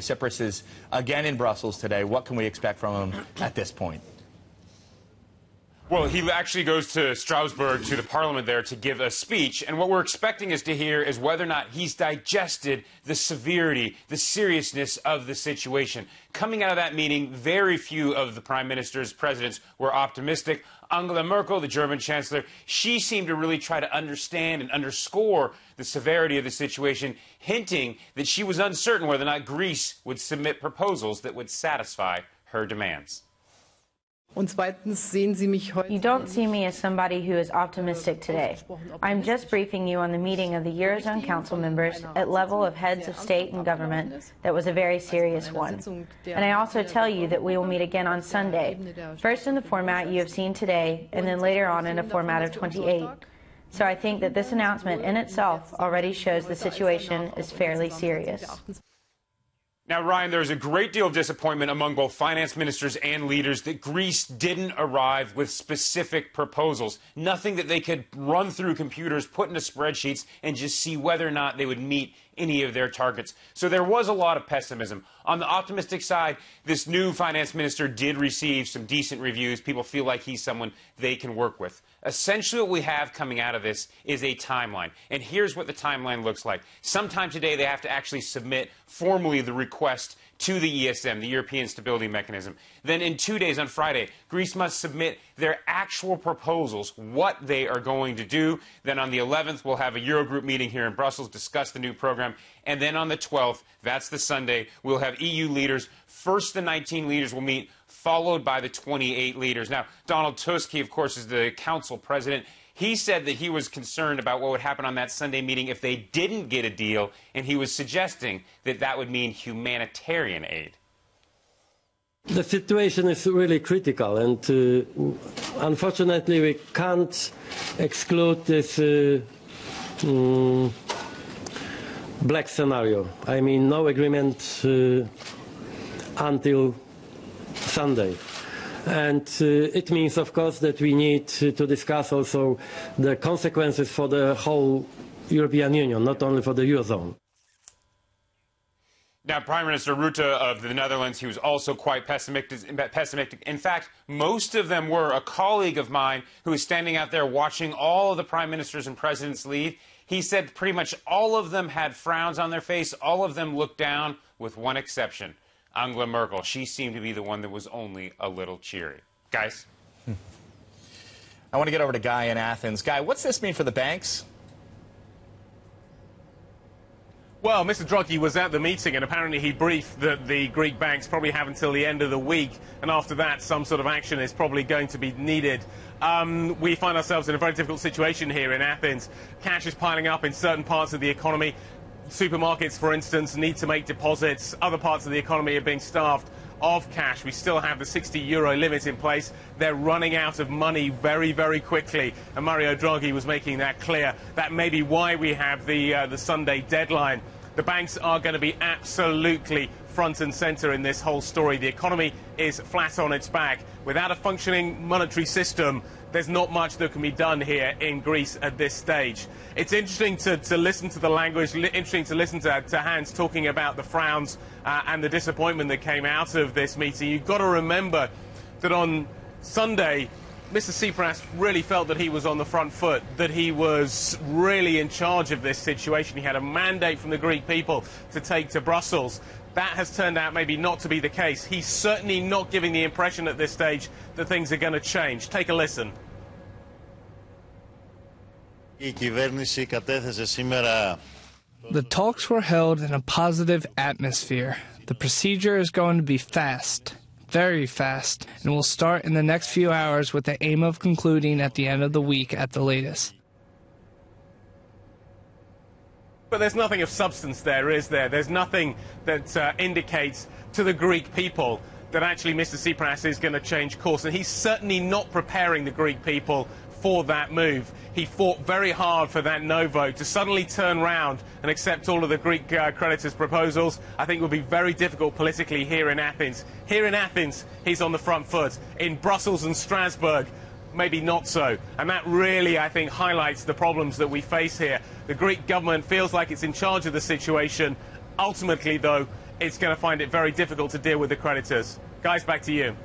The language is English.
Tsipras is again in Brussels today. What can we expect from him at this point? Well, he actually goes to Strasbourg, to the parliament there, to give a speech. And what we're expecting is to hear is whether or not he's digested the severity, the seriousness of the situation. Coming out of that meeting, very few of the prime ministers, presidents were optimistic. Angela Merkel, the German chancellor, she seemed to really try to understand and underscore the severity of the situation, hinting that she was uncertain whether or not Greece would submit proposals that would satisfy her demands. You don't see me as somebody who is optimistic today. I'm just briefing you on the meeting of the Eurozone Council members at level of heads of state and government that was a very serious one. And I also tell you that we will meet again on Sunday, first in the format you have seen today, and then later on in a format of 28. So I think that this announcement in itself already shows the situation is fairly serious. Now, Ryan, there's a great deal of disappointment among both finance ministers and leaders that Greece didn't arrive with specific proposals, nothing that they could run through computers, put into spreadsheets, and just see whether or not they would meet any of their targets. So there was a lot of pessimism. On the optimistic side, this new finance minister did receive some decent reviews. People feel like he's someone they can work with. Essentially what we have coming out of this is a timeline. And here's what the timeline looks like. Sometime today they have to actually submit formally the request to the ESM, the European Stability Mechanism. Then in 2 days, on Friday, Greece must submit their actual proposals, what they are going to do. Then on the 11th, we'll have a Eurogroup meeting here in Brussels, discuss the new program. And then on the 12th, that's the Sunday, we'll have EU leaders. First, the 19 leaders will meet, followed by the 28 leaders. Now, Donald Tusk, he, of course, is the council president. He said that he was concerned about what would happen on that Sunday meeting if they didn't get a deal, and he was suggesting that that would mean humanitarian aid. The situation is really critical, and unfortunately we can't exclude this black scenario. I mean, no agreement until Sunday. And it means, of course, that we need to discuss also the consequences for the whole European Union, not only for the Eurozone. Now, Prime Minister Rutte of the Netherlands, he was also quite pessimistic. In fact, most of them were. A colleague of mine who is standing out there watching all of the prime ministers and presidents leave, he said pretty much all of them had frowns on their face. All of them looked down, with one exception. Angela Merkel, she seemed to be the one that was only a little cheery. Guys? I want to get over to Guy in Athens. Guy, what's this mean for the banks? Well, Mr. Draghi was at the meeting, and apparently he briefed that the Greek banks probably have until the end of the week, and after that some sort of action is probably going to be needed. We find ourselves in a very difficult situation here in Athens. Cash is piling up in certain parts of the economy. Supermarkets, for instance, need to make deposits. Other parts of the economy are being starved of cash. We still have the €60 limit in place. They're running out of money very, very quickly. And Mario Draghi was making that clear. That may be why we have the Sunday deadline. The banks are going to be absolutely front and centre in this whole story. The economy is flat on its back. Without a functioning monetary system, there's not much that can be done here in Greece at this stage. It's interesting to listen to the language, interesting to listen to Hans talking about the frowns and the disappointment that came out of this meeting. You've got to remember that on Sunday, Mr. Tsipras really felt that he was on the front foot, that he was really in charge of this situation. He had a mandate from the Greek people to take to Brussels. That has turned out maybe not to be the case. He's certainly not giving the impression at this stage that things are going to change. Take a listen. The talks were held in a positive atmosphere. The procedure is going to be fast, very fast, and will start in the next few hours with the aim of concluding at the end of the week at the latest. But there's nothing of substance there, is there? There's nothing that indicates to the Greek people that actually Mr. Tsipras is going to change course. And he's certainly not preparing the Greek people for that move. He fought very hard for that no vote. To suddenly turn round and accept all of the Greek creditors' proposals, I think would be very difficult politically here in Athens. Here in Athens, he's on the front foot. In Brussels and Strasbourg, maybe not so. And that really, I think, highlights the problems that we face here. The Greek government feels like it's in charge of the situation. Ultimately, though, it's going to find it very difficult to deal with the creditors. Guys, back to you.